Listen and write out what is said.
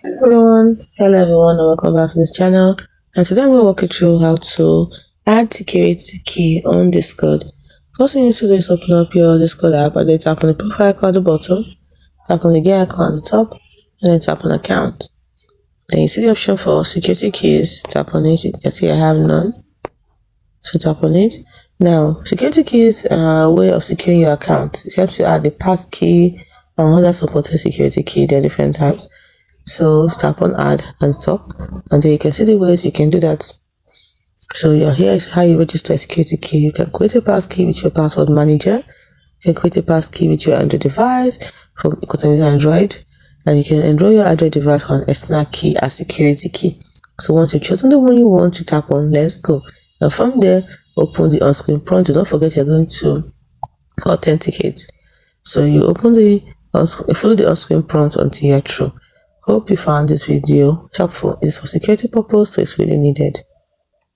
Hello everyone, and welcome back to this channel. And today I'm going to walk you through how to add security key on Discord. First thing you need to do is open up your Discord app and then tap on the profile icon at the bottom, tap on the gear icon at the top, and then tap on account. Then you see the option for security keys. Tap on it. You can see I have none, so tap on it. Now, security keys are a way of securing your account. It helps you add the pass key and other supported security key. There are different types. So tap on add at the top, and then you can see the ways you can do that. So here is how you register a security key. You can create a pass key with your password manager. You can create a pass key with your Android device, because I'm using Android, and you can enroll your Android device on external key as security key. So once you've chosen the one you want to, tap on let's go. Now from there, open the on-screen prompt. Do not forget you're going to authenticate. So you follow the on-screen prompt until you're through. Hope you found this video helpful. It's for security purpose, so it's really needed.